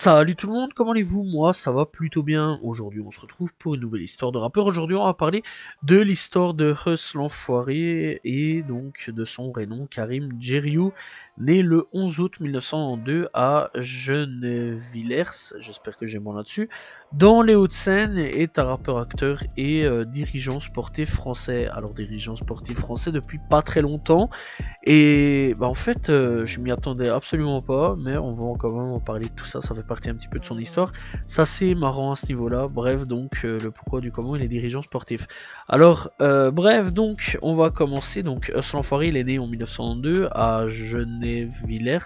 Salut tout le monde, comment allez-vous? Moi ça va plutôt bien. Aujourd'hui on se retrouve pour une nouvelle histoire de rappeur. Aujourd'hui on va parler de l'histoire de Huss l'Enfoiré et donc de son vrai nom Karim Djeriou, né le 11 août 1902 à Gennevilliers, j'espère que j'ai bon là-dessus, dans les Hauts-de-Seine, est un rappeur, acteur et dirigeant sportif français. Alors dirigeant sportif français depuis pas très longtemps. Et bah en fait, je m'y attendais absolument pas, mais on va quand même en parler de tout ça, ça fait partie un petit peu de son histoire. Ça c'est marrant à ce niveau-là, bref, donc le pourquoi du comment il est dirigeant sportif. Alors, bref, donc on va commencer, donc Huss l'Enfoiré, il est né en 1902 à Gennevilliers.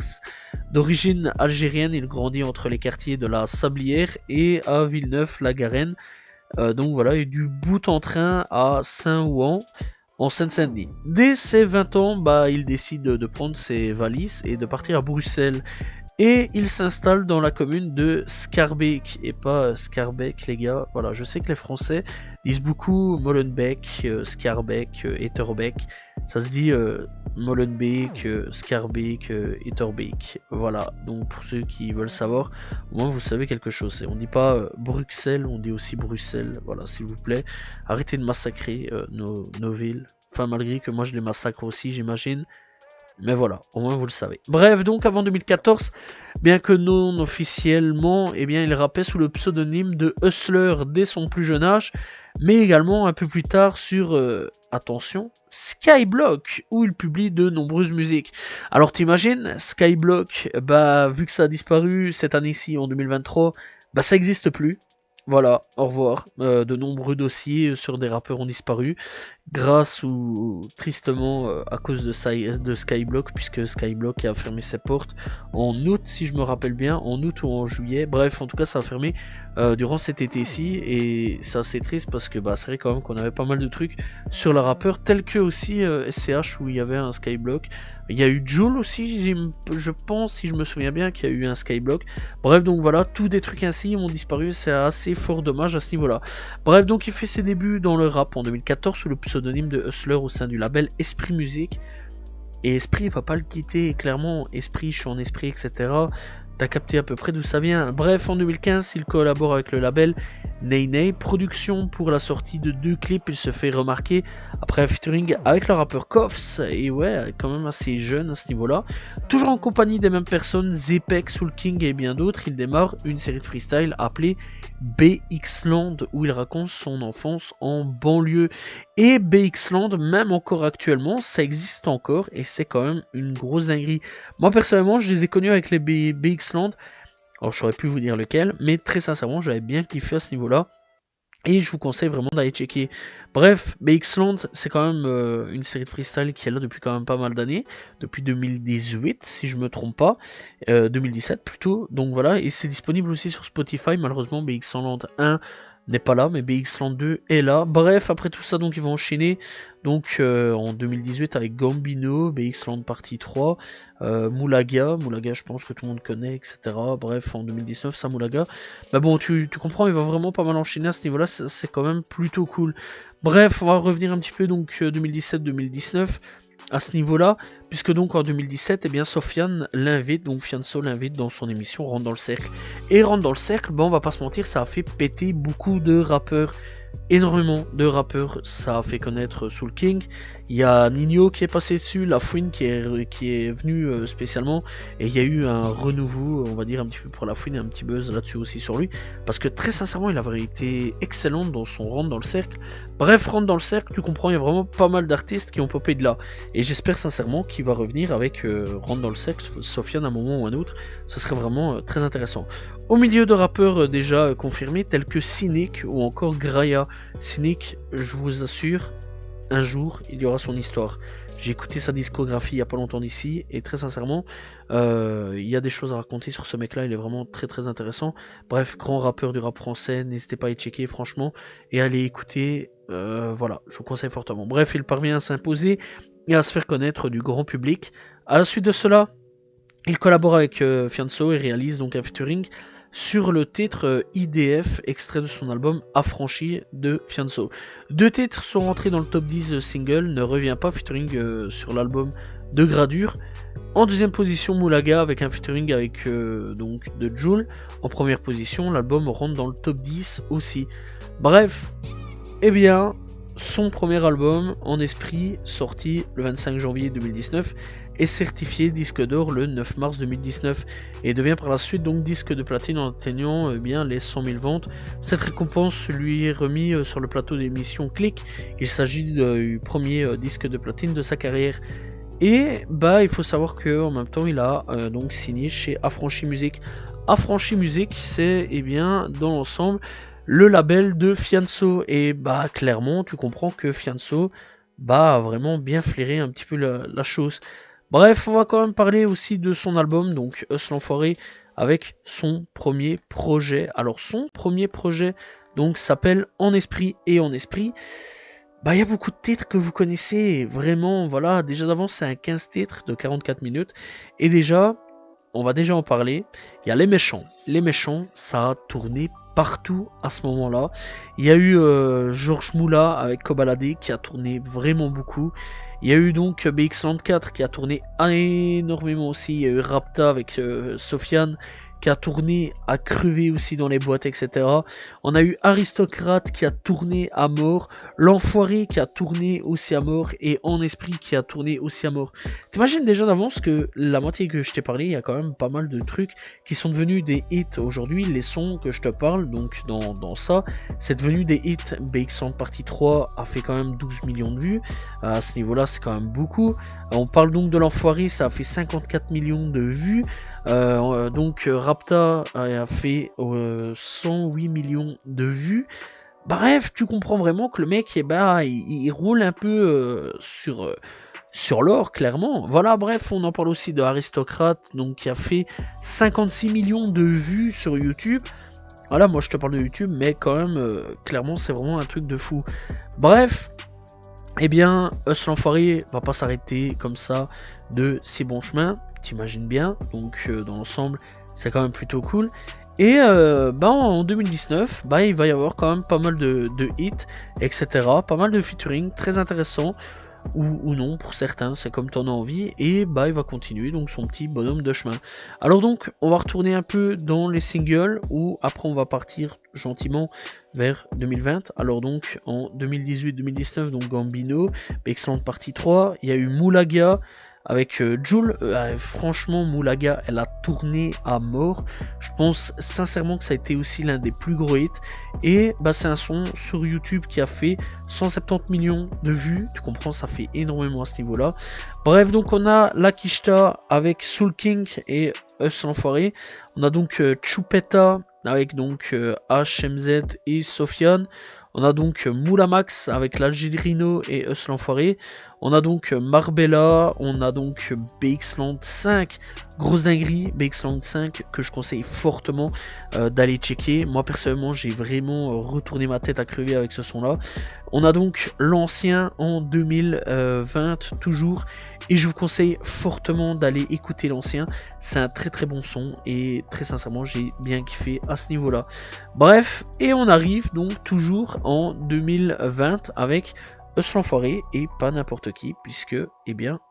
D'origine algérienne, il grandit entre les quartiers de la Sablière et à Villeneuve-la-Garenne. Donc voilà, et du Bout-en-Train à Saint-Ouen, en Seine-Saint-Denis. Dès ses 20 ans, il décide de prendre ses valises et de partir à Bruxelles. Et il s'installe dans la commune de Schaerbeek, et pas Schaerbeek les gars. Voilà, je sais que les Français disent beaucoup Molenbeek, Schaerbeek, Etterbeek. Ça se dit Molenbeek, Schaerbeek, Etterbeek. Voilà, donc pour ceux qui veulent savoir, au moins vous savez quelque chose. On dit pas Bruxelles, on dit aussi Bruxelles. Voilà, s'il vous plaît, arrêtez de massacrer nos villes. Enfin, malgré que moi je les massacre aussi, j'imagine. Mais voilà, au moins vous le savez. Bref, donc avant 2014, bien que non officiellement, eh bien il rappait sous le pseudonyme de Hustler dès son plus jeune âge, mais également un peu plus tard sur, attention, Skyblock, où il publie de nombreuses musiques. Alors t'imagines, Skyblock, vu que ça a disparu cette année-ci, en 2023, ça n'existe plus. Voilà, au revoir. De nombreux dossiers sur des rappeurs ont disparu, grâce ou tristement à cause de Skyblock, puisque Skyblock a fermé ses portes en août, si je me rappelle bien, en août ou en juillet. Bref, en tout cas, ça a fermé durant cet été-ci, et c'est assez triste parce que c'est vrai quand même qu'on avait pas mal de trucs sur le rappeur, tels que aussi SCH, où il y avait un Skyblock. Il y a eu Jul aussi, je pense, si je me souviens bien, qu'il y a eu un Skyblock. Bref, donc voilà, tous des trucs ainsi ont disparu, c'est assez fort dommage à ce niveau-là. Bref, donc il fait ses débuts dans le rap en 2014 sous le pseudonyme de Hustler au sein du label Esprit Musique. Et Esprit, il va pas le quitter, clairement, Esprit, je suis en esprit, etc. T'as capté à peu près d'où ça vient. Bref, en 2015, il collabore avec le label Nay Nay Production pour la sortie de 2 clips. Il se fait remarquer après un featuring avec le rappeur Koffs. Et ouais, quand même assez jeune à ce niveau-là. Toujours en compagnie des mêmes personnes, Zepex, Soul King et bien d'autres, il démarre une série de freestyle appelée BX-Land, où il raconte son enfance en banlieue. Et BX-Land, même encore actuellement, ça existe encore, et c'est quand même une grosse dinguerie. Moi personnellement, je les ai connus avec les BX-Land, alors je saurais plus vous dire lequel, mais très sincèrement, j'avais bien kiffé à ce niveau-là. Et je vous conseille vraiment d'aller checker. Bref, BX-Land, c'est quand même une série de freestyle qui est là depuis quand même pas mal d'années. Depuis 2018, si je me trompe pas. 2017 plutôt. Donc voilà, et c'est disponible aussi sur Spotify. Malheureusement, BX-Land 1 n'est pas là, mais BX-Land 2 est là. Bref, après tout ça, donc ils vont enchaîner. Donc en 2018 avec Gambino, BX-Land partie 3, Moulaga, je pense que tout le monde connaît, etc. Bref, en 2019, ça Moulaga. Bon, tu comprends, il va vraiment pas mal enchaîner à ce niveau-là, c'est quand même plutôt cool. Bref, on va revenir un petit peu, donc 2017-2019, à ce niveau-là, puisque donc en 2017, eh bien Sofiane l'invite, donc Fianso l'invite dans son émission Rentre dans le Cercle. Et Rentre dans le Cercle, on va pas se mentir, ça a fait péter beaucoup de rappeurs. Énormément de rappeurs, ça a fait connaître Soul King. Il y a Nino qui est passé dessus, La Fouine qui est venu spécialement, et il y a eu un renouveau, on va dire un petit peu pour La Fouine, et un petit buzz là-dessus aussi sur lui, parce que très sincèrement il avait été excellent dans son Rentre dans le Cercle. Bref, Rentre dans le Cercle, tu comprends, il y a vraiment pas mal d'artistes qui ont popé de là, et j'espère sincèrement qu'il va revenir avec Rentre dans le Cercle, Sofiane à un moment ou un autre, ce serait vraiment très intéressant. Au milieu de rappeurs déjà confirmés tels que Cynic ou encore Graya. Cynic, je vous assure, un jour il y aura son histoire. J'ai écouté sa discographie il n'y a pas longtemps d'ici, et très sincèrement, il y a des choses à raconter sur ce mec-là, il est vraiment très très intéressant. Bref, grand rappeur du rap français, n'hésitez pas à y checker franchement, et à aller écouter, voilà, je vous conseille fortement. Bref, il parvient à s'imposer et à se faire connaître du grand public. À la suite de cela, il collabore avec Fianso et réalise donc un featuring sur le titre IDF, extrait de son album Affranchi de Fianso. 2 titres sont rentrés dans le top 10 single, Ne reviens pas, featuring sur l'album de Gradure, En deuxième position, Moulaga avec un featuring avec donc de Jul. En première position, l'album rentre dans le top 10 aussi. Bref, eh bien, son premier album en esprit, sorti le 25 janvier 2019, est certifié disque d'or le 9 mars 2019 et devient par la suite donc disque de platine en atteignant bien les 100 000 ventes. Cette récompense lui est remise sur le plateau d'émission Click. Il s'agit du premier disque de platine de sa carrière. Et bah il faut savoir qu'en même temps il a donc signé chez Affranchi Music. Affranchi Music, c'est bien dans l'ensemble le label de Fianso. Et bah clairement tu comprends que Fianso a vraiment bien flairé un petit peu la chose. Bref, on va quand même parler aussi de son album, donc Us l'Enfoiré, avec son premier projet. Alors son premier projet donc s'appelle En Esprit et En Esprit. Bah, il y a beaucoup de titres que vous connaissez, vraiment, voilà, déjà d'avance c'est un 15 titres de 44 minutes, et déjà, on va déjà en parler, il y a Les Méchants. Les Méchants, ça a tourné partout à ce moment-là. Il y a eu Georges Moula avec Kobalade qui a tourné vraiment beaucoup. Il y a eu donc BX Land 4 qui a tourné énormément aussi. Il y a eu Rapta avec Sofiane qui a tourné à crever aussi dans les boîtes, etc. On a eu Aristocrate qui a tourné à mort, L'Enfoiré qui a tourné aussi à mort, et En Esprit qui a tourné aussi à mort. T'imagines déjà d'avance que la moitié que je t'ai parlé, il y a quand même pas mal de trucs qui sont devenus des hits aujourd'hui. Les sons que je te parle, donc dans ça, c'est devenu des hits. BX Land Partie 3 a fait quand même 12 millions de vues. À ce niveau-là, c'est quand même beaucoup. On parle donc de L'Enfoiré, ça a fait 54 millions de vues. Donc Rapta a fait 108 millions de vues. Bref, tu comprends vraiment que le mec, il roule un peu sur l'or, clairement. Voilà, bref, on en parle aussi de Aristocrate, donc qui a fait 56 millions de vues sur YouTube. Voilà, moi je te parle de YouTube, mais quand même, clairement, c'est vraiment un truc de fou. Bref, eh bien, Us l'Enfoiré va pas s'arrêter comme ça de ses bons chemins, t'imagines bien. Donc, dans l'ensemble, c'est quand même plutôt cool. Et en 2019, il va y avoir quand même pas mal de hits, etc. Pas mal de featuring très intéressants, ou non pour certains, c'est comme t'en as envie. Et il va continuer donc son petit bonhomme de chemin. Alors donc, on va retourner un peu dans les singles, ou après on va partir gentiment vers 2020. Alors donc, en 2018-2019, donc Gambino, BX Land Partie 3, il y a eu Moulaga, avec Jul. Franchement, Moulaga, elle a tourné à mort. Je pense sincèrement que ça a été aussi l'un des plus gros hits. Et c'est un son sur YouTube qui a fait 170 millions de vues. Tu comprends, ça fait énormément à ce niveau-là. Bref, donc on a La Kishta avec Soul King et Us l'Enfoiré. On a donc Chupeta avec donc HMZ et Sofiane. On a donc Moulamax avec l'Algérino et Us l'Enfoiré. On a donc Marbella, on a donc BX Land 5, grosse dinguerie, BX Land 5 que je conseille fortement d'aller checker. Moi personnellement j'ai vraiment retourné ma tête à crever avec ce son là. On a donc l'ancien en 2020 toujours, et je vous conseille fortement d'aller écouter l'ancien. C'est un très très bon son et très sincèrement j'ai bien kiffé à ce niveau là. Bref, et on arrive donc toujours en 2020 avec Us l'Enfoiré et pas n'importe qui, puisque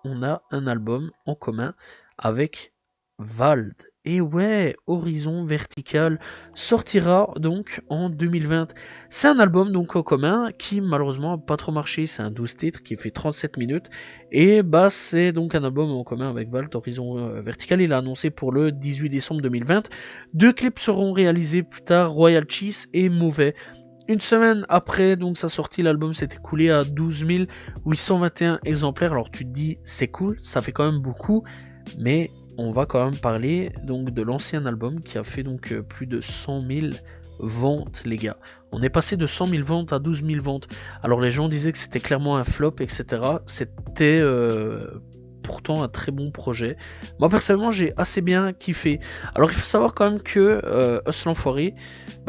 on a un album en commun avec Vald. Et ouais, Horizon Vertical sortira donc en 2020. C'est un album donc en commun qui malheureusement n'a pas trop marché. C'est un 12 titres qui fait 37 minutes. Et c'est donc un album en commun avec Vald, Horizon Vertical. Il a annoncé pour le 18 décembre 2020. 2 clips seront réalisés plus tard, Royal Cheese et Mauvais. Une semaine après donc sa sortie, l'album s'est écoulé à 12 821 exemplaires. Alors tu te dis c'est cool, ça fait quand même beaucoup, mais on va quand même parler donc de l'ancien album qui a fait donc plus de 100 000 ventes, les gars. On est passé de 100 000 ventes à 12 000 ventes. Alors les gens disaient que c'était clairement un flop, etc. C'était pourtant un très bon projet. Moi personnellement j'ai assez bien kiffé. Alors il faut savoir quand même que Us l'Enfoiré,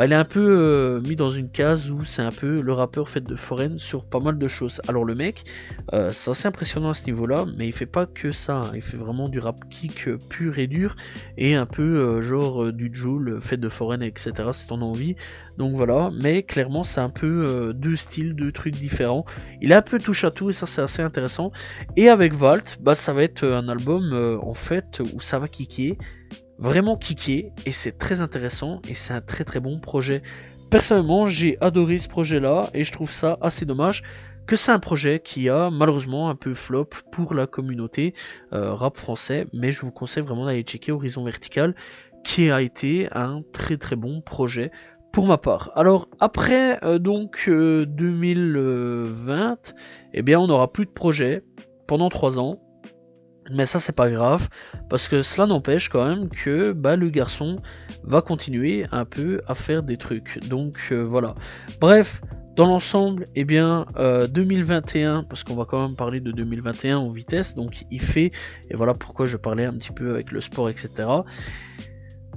il est un peu mis dans une case où c'est un peu le rappeur fait de foreign sur pas mal de choses. Alors le mec, c'est assez impressionnant à ce niveau là, mais il fait pas que ça, hein. Il fait vraiment du rap kick pur et dur, et un peu genre du Jul fait de foreign, etc. si t'en as envie. Donc voilà, mais clairement c'est un peu deux styles, deux trucs différents. Il a un peu touche à tout et ça c'est assez intéressant. Et avec Valt, ça ça va être un album en fait où ça va kicker, vraiment kicker, et c'est très intéressant et c'est un très très bon projet. Personnellement, j'ai adoré ce projet-là et je trouve ça assez dommage que c'est un projet qui a malheureusement un peu flop pour la communauté rap français, mais je vous conseille vraiment d'aller checker Horizon Vertical, qui a été un très très bon projet pour ma part. Alors après 2020, eh bien on n'aura plus de projet pendant 3 ans. Mais ça c'est pas grave, parce que cela n'empêche quand même que le garçon va continuer un peu à faire des trucs. Donc voilà. Bref, dans l'ensemble, 2021, parce qu'on va quand même parler de 2021 en vitesse, donc il fait, et voilà pourquoi je parlais un petit peu avec le sport, etc.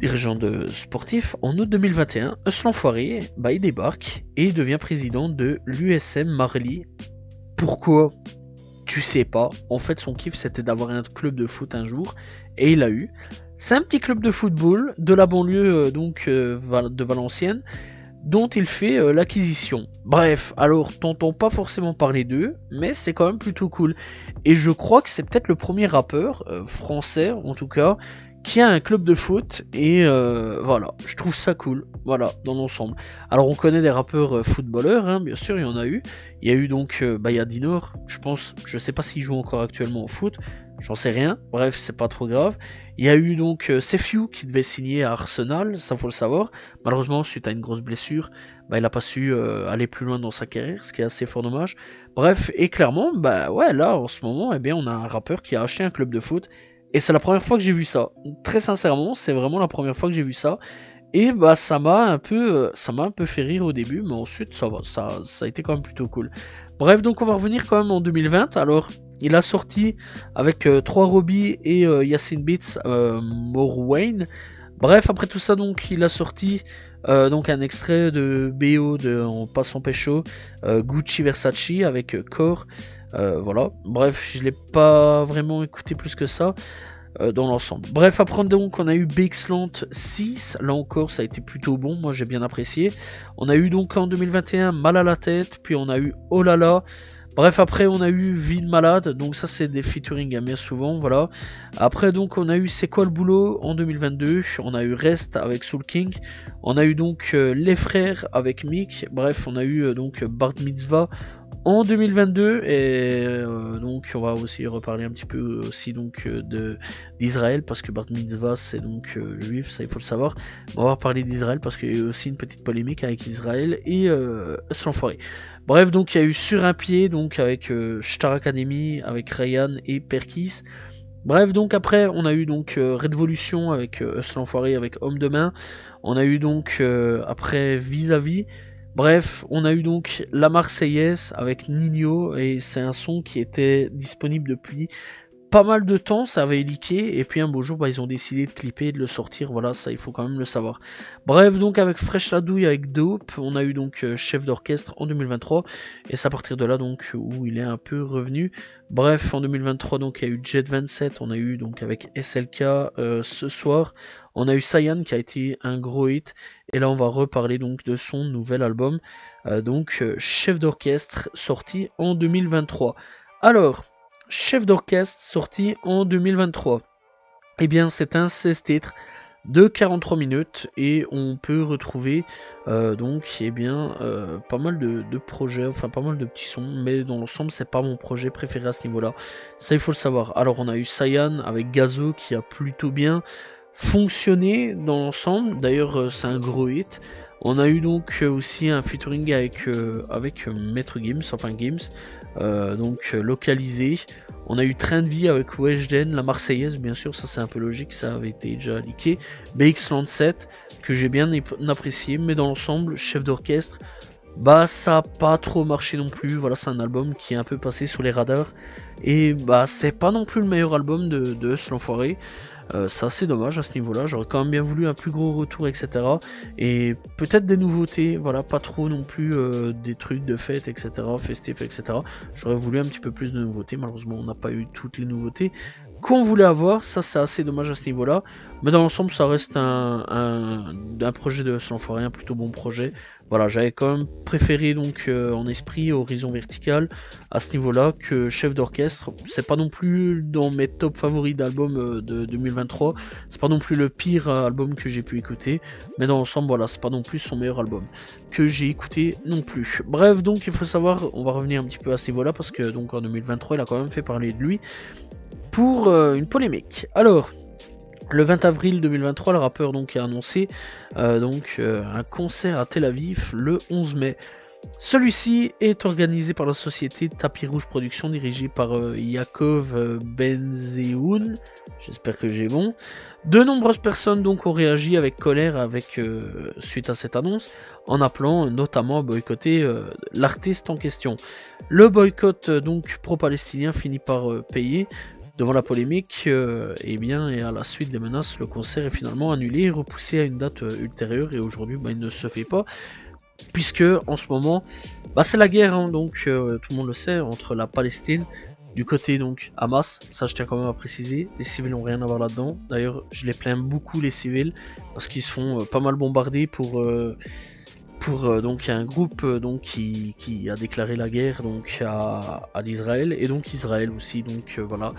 Dirigeant de sportif, en août 2021, ce l'enfoiré, il débarque et il devient président de l'USM Marly. Pourquoi ? Tu sais pas, en fait son kiff c'était d'avoir un club de foot un jour, et il a eu. C'est un petit club de football de la banlieue de Valenciennes, dont il fait l'acquisition. Bref, alors t'entends pas forcément parler d'eux, mais c'est quand même plutôt cool. Et je crois que c'est peut-être le premier rappeur, français en tout cas, qui a un club de foot, et voilà, je trouve ça cool, voilà, dans l'ensemble. Alors on connaît des rappeurs footballeurs, hein, bien sûr, il y en a eu. Il y a eu donc, il y a Dinor, je sais pas s'il joue encore actuellement au foot, j'en sais rien, bref, c'est pas trop grave. Il y a eu donc Sefiu qui devait signer à Arsenal, ça faut le savoir. Malheureusement, suite à une grosse blessure, il a pas su aller plus loin dans sa carrière, ce qui est assez fort dommage. Bref, et clairement, ouais, là, en ce moment, on a un rappeur qui a acheté un club de foot, et c'est la première fois que j'ai vu ça. Très sincèrement, c'est vraiment la première fois que j'ai vu ça. Et ça m'a un peu fait rire au début, mais ensuite ça va, ça a été quand même plutôt cool. Bref, donc on va revenir quand même en 2020. Alors, il a sorti avec 3 Robbie et Yacine Beats, More Wayne. Bref, après tout ça, donc il a sorti donc un extrait de BO de En passant pécho, Gucci Versace avec Core. Voilà. Bref, je l'ai pas vraiment écouté plus que ça. Dans l'ensemble. Bref, après donc on a eu Bixlant 6, là encore ça a été plutôt bon, moi j'ai bien apprécié. On a eu donc en 2021 Mal à la tête, puis on a eu Oh là là. Bref, après on a eu Vie de malade, donc ça c'est des featuring bien souvent, voilà. Après donc on a eu C'est quoi le boulot en 2022, on a eu Rest avec Soul King, on a eu donc Les Frères avec Mick, bref on a eu donc Bar Mitzvah en 2022, et donc on va aussi reparler un petit peu aussi donc d'Israël, parce que Bar Mitzvah c'est donc juif, ça il faut le savoir. On va parler d'Israël parce qu'il y a eu aussi une petite polémique avec Israël et ce l'enfoiré. Bref, donc il y a eu Sur un pied, donc avec Star Academy, avec Ryan et Perkis. Bref, donc après on a eu donc Redvolution avec ce l'enfoiré, avec Homme de main. On a eu donc après Vis-à-vis. Bref, on a eu donc La Marseillaise avec Nino, et c'est un son qui était disponible depuis pas mal de temps, ça avait leaké, et puis un beau jour, ils ont décidé de clipper et de le sortir, voilà, ça il faut quand même le savoir. Bref, donc avec Fresh la douille, avec Dope, on a eu donc Chef d'orchestre en 2023, et c'est à partir de là donc où il est un peu revenu. Bref, en 2023, donc il y a eu Jet 27, on a eu donc avec SLK ce soir, on a eu Cyan qui a été un gros hit, et là on va reparler donc de son nouvel album, Chef d'orchestre, sorti en 2023. Alors, Chef d'orchestre sorti en 2023. C'est un 16 titres de 43 minutes, et on peut retrouver pas mal de projets, enfin pas mal de petits sons, mais dans l'ensemble c'est pas mon projet préféré à ce niveau-là. Ça il faut le savoir. Alors on a eu Cyan avec Gazo qui a plutôt bien fonctionné dans l'ensemble, d'ailleurs c'est un gros hit. On a eu donc aussi un featuring avec Maître Gims, enfin Gims, localisé. On a eu Train de vie avec Weshden, La Marseillaise, bien sûr, ça c'est un peu logique, ça avait été déjà leaké. BX Lancet, que j'ai bien apprécié, mais dans l'ensemble, Chef d'orchestre, ça a pas trop marché non plus. Voilà, c'est un album qui est un peu passé sous les radars, et c'est pas non plus le meilleur album de ce l'enfoiré. C'est assez dommage à ce niveau-là, j'aurais quand même bien voulu un plus gros retour, etc. Et peut-être des nouveautés, voilà, pas trop non plus des trucs de fête, etc., festifs, etc. J'aurais voulu un petit peu plus de nouveautés, malheureusement on n'a pas eu toutes les nouveautés. qu'on voulait avoir. Ça, c'est assez dommage à ce niveau-là. Mais dans l'ensemble, ça reste un projet de l'Enfoiré, un plutôt bon projet. Voilà, j'avais quand même préféré donc en esprit Horizon Vertical à ce niveau-là que Chef d'Orchestre. C'est pas non plus dans mes top favoris d'albums de 2023. C'est pas non plus le pire album que j'ai pu écouter. Mais dans l'ensemble, voilà, c'est pas non plus son meilleur album que j'ai écouté non plus. Bref, donc il faut savoir, on va revenir un petit peu à ce niveau-là parce que donc en 2023, il a quand même fait parler de lui pour une polémique. Alors, le 20 avril 2023, le rappeur donc a annoncé un concert à Tel Aviv le 11 mai. Celui-ci est organisé par la société Tapis Rouge Productions dirigée par Yaakov Benzeoun. J'espère que j'ai bon. De nombreuses personnes donc ont réagi avec colère suite à cette annonce, en appelant notamment à boycotter l'artiste en question. Le boycott donc pro-palestinien finit par payer. Devant la polémique, et à la suite des menaces, le concert est finalement annulé et repoussé à une date ultérieure. Et aujourd'hui, il ne se fait pas, puisque en ce moment, c'est la guerre, hein, donc tout le monde le sait, entre la Palestine, du côté donc Hamas. Ça, je tiens quand même à préciser. Les civils n'ont rien à voir là-dedans. D'ailleurs, je les plains beaucoup les civils parce qu'ils se font pas mal bombarder pour donc il y a un groupe qui a déclaré la guerre donc à l'Israël et donc Israël aussi, donc voilà.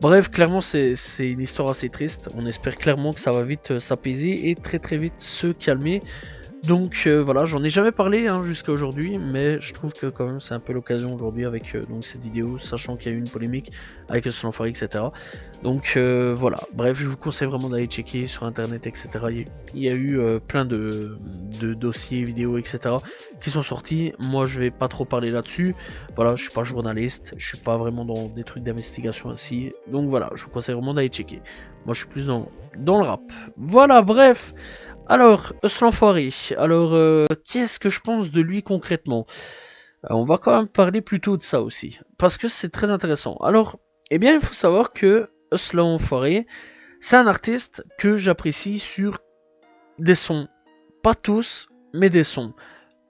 Bref, clairement c'est une histoire assez triste. On espère clairement que ça va vite s'apaiser et très très vite se calmer. Donc voilà, j'en ai jamais parlé jusqu'à aujourd'hui, mais je trouve que quand même c'est un peu l'occasion aujourd'hui avec donc cette vidéo, sachant qu'il y a eu une polémique avec le L'Enfoiré, etc. Donc voilà, bref, je vous conseille vraiment d'aller checker sur internet, etc. Il y a eu plein de dossiers, vidéos, etc. qui sont sortis. Moi je vais pas trop parler là-dessus, voilà, je suis pas journaliste, je suis pas vraiment dans des trucs d'investigation ainsi, donc voilà, je vous conseille vraiment d'aller checker. Moi je suis plus dans le rap. Voilà, bref. Alors, L'Enfoiré, qu'est-ce que je pense de lui concrètement? On va quand même parler plutôt de ça aussi, parce que c'est très intéressant. Alors, il faut savoir que L'Enfoiré, c'est un artiste que j'apprécie sur des sons. Pas tous, mais des sons.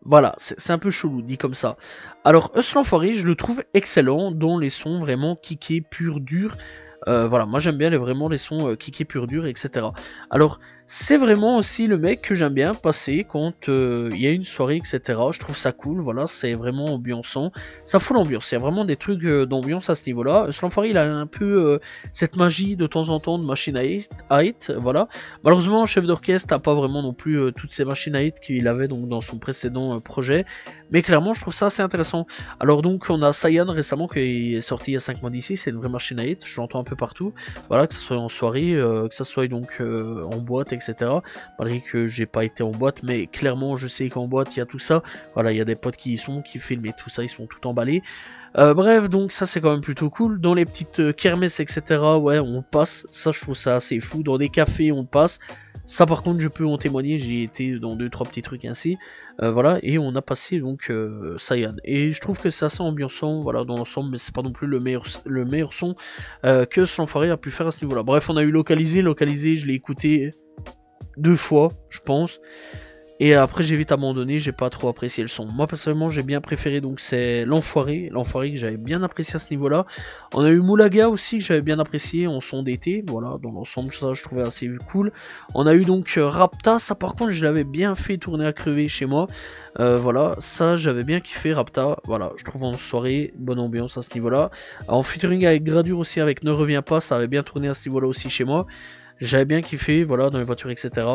Voilà, c'est un peu chelou, dit comme ça. Alors, L'Enfoiré, je le trouve excellent, dans les sons vraiment kickés, pur, dur. Voilà, moi j'aime bien vraiment les sons kickés pur dur, etc. Alors, c'est vraiment aussi le mec que j'aime bien passer quand il y a une soirée, etc. Je trouve ça cool, voilà, c'est vraiment ambiançant. Ça fout l'ambiance, il y a vraiment des trucs d'ambiance à ce niveau-là. L'Enfoiré, il a un peu cette magie de temps en temps de machine à hit, voilà. Malheureusement, Chef d'Orchestre n'a pas vraiment non plus toutes ces machines à hit qu'il avait donc dans son précédent projet. Mais clairement, je trouve ça assez intéressant. Alors donc, on a Cyan récemment qui est sorti il y a 5 mois d'ici, c'est une vraie machine à hit, je l'entends un peu partout. Voilà, que ce soit en soirée, que ce soit donc en boîte, etc. Malgré que j'ai pas été en boîte, mais clairement, je sais qu'en boîte, il y a tout ça. Voilà, il y a des potes qui y sont, qui filment et tout ça, ils sont tout emballés. Bref, donc ça c'est quand même plutôt cool. Dans les petites kermesses, etc., ouais, on passe. Ça, je trouve ça assez fou. Dans des cafés, on passe. Ça par contre je peux en témoigner, j'ai été dans 2-3 petits trucs ainsi, voilà, et on a passé donc Cyan, et je trouve que c'est assez ambiançant, voilà, dans l'ensemble, mais c'est pas non plus le meilleur son que L'Enfoiré a pu faire à ce niveau là. Bref, on a eu Localisé, je l'ai écouté 2 fois je pense, et après j'ai vite abandonné, j'ai pas trop apprécié le son. Moi personnellement j'ai bien préféré, donc c'est L'Enfoiré que j'avais bien apprécié à ce niveau là. On a eu Moulaga aussi que j'avais bien apprécié en son d'été, voilà, dans l'ensemble ça je trouvais assez cool. On a eu donc Rapta, ça par contre je l'avais bien fait tourner à crever chez moi, voilà, ça j'avais bien kiffé Rapta, voilà, je trouve en soirée, bonne ambiance à ce niveau là. En featuring avec Gradure aussi, avec Ne Reviens Pas, ça avait bien tourné à ce niveau là aussi chez moi. J'avais bien kiffé, voilà, dans les voitures, etc.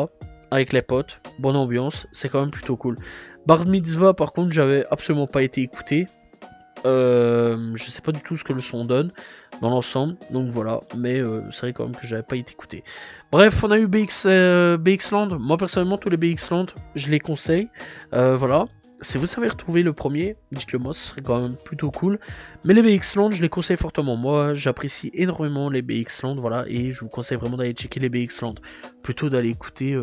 Avec les potes, bonne ambiance, c'est quand même plutôt cool. Bar Mitzvah, par contre, j'avais absolument pas été écouté. Je sais pas du tout ce que le son donne dans l'ensemble, donc voilà, mais c'est vrai quand même que j'avais pas été écouté. Bref, on a eu BX Land. Moi personnellement, tous les BX Land, je les conseille, voilà. Si vous savez retrouver le premier, dites-le moi, ce serait quand même plutôt cool. Mais les BX Land, je les conseille fortement. Moi, j'apprécie énormément les BX Land, voilà, et je vous conseille vraiment d'aller checker les BX Land. Plutôt d'aller écouter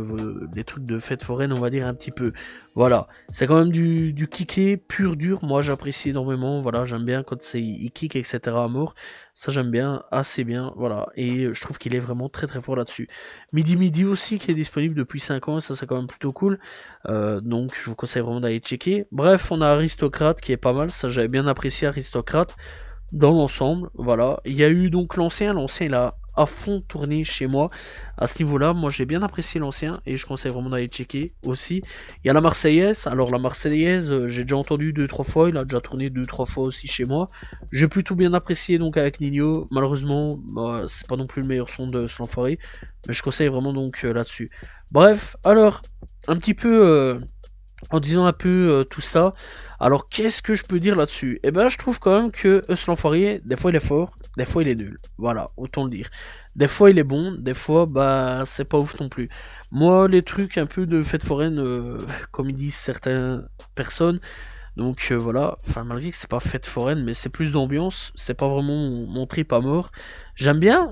des trucs de fête foraine, on va dire un petit peu. Voilà, c'est quand même du kické pur dur. Moi, j'apprécie énormément, voilà, j'aime bien quand il kick, etc. à mort. Ça, j'aime bien, assez bien, voilà, et je trouve qu'il est vraiment très très fort là-dessus. Midi aussi, qui est disponible depuis 5 ans, et ça, c'est quand même plutôt cool. Donc, je vous conseille vraiment d'aller checker. Bref, on a Aristocrate qui est pas mal, ça, j'avais bien apprécié Aristocrate. dans l'ensemble, voilà. Il y a eu donc l'ancien il a à fond tourné chez moi à ce niveau-là. Moi j'ai bien apprécié l'ancien et je conseille vraiment d'aller checker aussi. Il y a la Marseillaise, alors la Marseillaise, j'ai déjà entendu 2-3 fois, il a déjà tourné 2-3 fois aussi chez moi. J'ai plutôt bien apprécié donc avec Nino, malheureusement bah, c'est pas non plus le meilleur son de ce l'enfoiré, mais je conseille vraiment donc là-dessus. Bref, alors, un petit peu... en disant un peu tout ça. Alors qu'est-ce que je peux dire là-dessus? Eh ben je trouve quand même que Eus l'enfoiré, des fois il est fort, des fois il est nul. Voilà, autant le dire. Des fois il est bon, des fois bah c'est pas ouf non plus. Moi les trucs un peu de fête foraine, comme ils disent certaines personnes, donc voilà, enfin malgré que c'est pas fête foraine, mais c'est plus d'ambiance, c'est pas vraiment mon trip à mort. J'aime bien,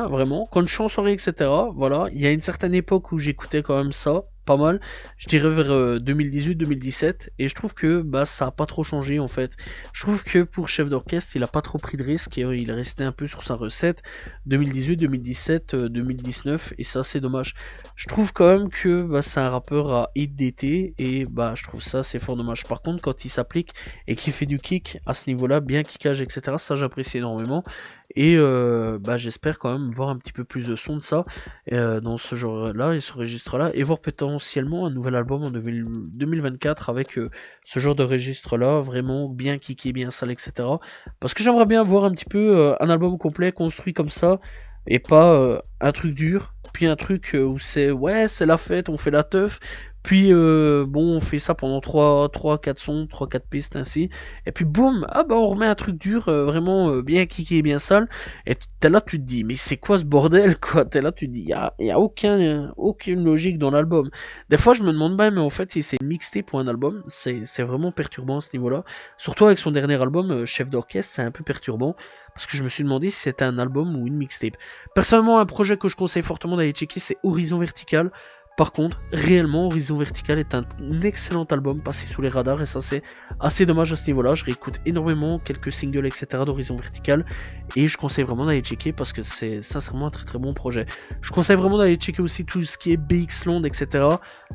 vraiment. Quand je suis en soirée, etc. Voilà, il y a une certaine époque où j'écoutais quand même ça, pas mal. Je dirais vers 2018-2017, et je trouve que bah ça a pas trop changé en fait. Je trouve que pour chef d'orchestre, il a pas trop pris de risques et il est resté un peu sur sa recette 2018, 2017, 2019, et ça c'est dommage. Je trouve quand même que bah, c'est un rappeur à hit d'été et bah je trouve ça c'est fort dommage. Par contre quand il s'applique et qu'il fait du kick à ce niveau-là, bien kickage etc. Ça j'apprécie énormément et bah j'espère quand même voir un petit peu plus de son de ça dans ce genre-là et ce registre-là et voir potentiellement un nouvel album en 2024 avec ce genre de registre-là vraiment bien kické, bien sale etc. Parce que j'aimerais bien voir un petit peu un album complet construit comme ça et pas un truc dur, puis un truc où c'est ouais c'est la fête, on fait la teuf, puis bon on fait ça pendant 3-4 sons, 3-4 pistes ainsi, et puis boum, ah bah on remet un truc dur, vraiment bien kické et bien sale, et t'es là tu te dis mais c'est quoi ce bordel quoi, t'es là tu te dis y a aucune logique dans l'album. Des fois je me demande bah mais en fait si c'est mixté pour un album, c'est vraiment perturbant à ce niveau-là, surtout avec son dernier album, Chef d'orchestre, c'est un peu perturbant, parce que je me suis demandé si c'était un album ou une mixtape. Personnellement, un projet que je conseille fortement d'aller checker, c'est Horizon Vertical. Par contre, réellement, Horizon Vertical est un excellent album passé sous les radars et ça c'est assez dommage à ce niveau-là. Je réécoute énormément quelques singles etc. d'Horizon Vertical et je conseille vraiment d'aller checker parce que c'est sincèrement un très très bon projet. Je conseille vraiment d'aller checker aussi tout ce qui est BX Land etc.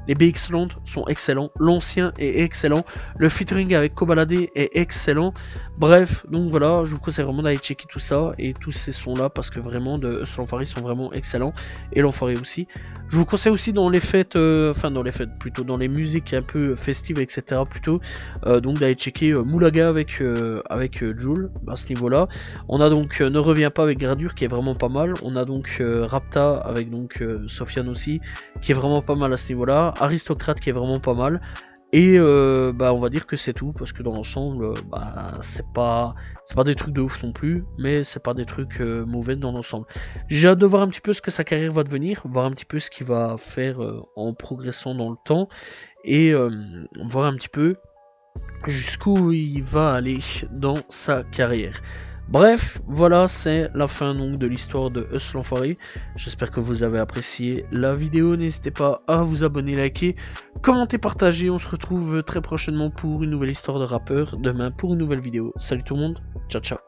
Les BX Land sont excellents, l'ancien est excellent, le featuring avec Kobalade est excellent. Bref, donc voilà, je vous conseille vraiment d'aller checker tout ça et tous ces sons là parce que vraiment de l'enfoiré sont vraiment excellents et l'enfoiré aussi. Je vous conseille aussi dans les fêtes, enfin dans les fêtes plutôt, dans les musiques un peu festives etc. plutôt, donc d'aller checker Moulaga avec Jul à ce niveau-là. On a donc Ne reviens pas avec Gradure qui est vraiment pas mal. On a donc Rapta avec donc Sofiane aussi qui est vraiment pas mal à ce niveau-là. Aristocrate qui est vraiment pas mal. Et bah on va dire que c'est tout parce que dans l'ensemble bah c'est pas des trucs de ouf non plus, mais c'est pas des trucs mauvais dans l'ensemble. J'ai hâte de voir un petit peu ce que sa carrière va devenir, voir un petit peu ce qu'il va faire en progressant dans le temps et voir un petit peu jusqu'où il va aller dans sa carrière. Bref, voilà, c'est la fin donc de l'histoire de Eus l'enfoiré. J'espère que vous avez apprécié la vidéo. N'hésitez pas à vous abonner, liker, commenter, partager. On se retrouve très prochainement pour une nouvelle histoire de rappeur. Demain pour une nouvelle vidéo. Salut tout le monde, ciao ciao.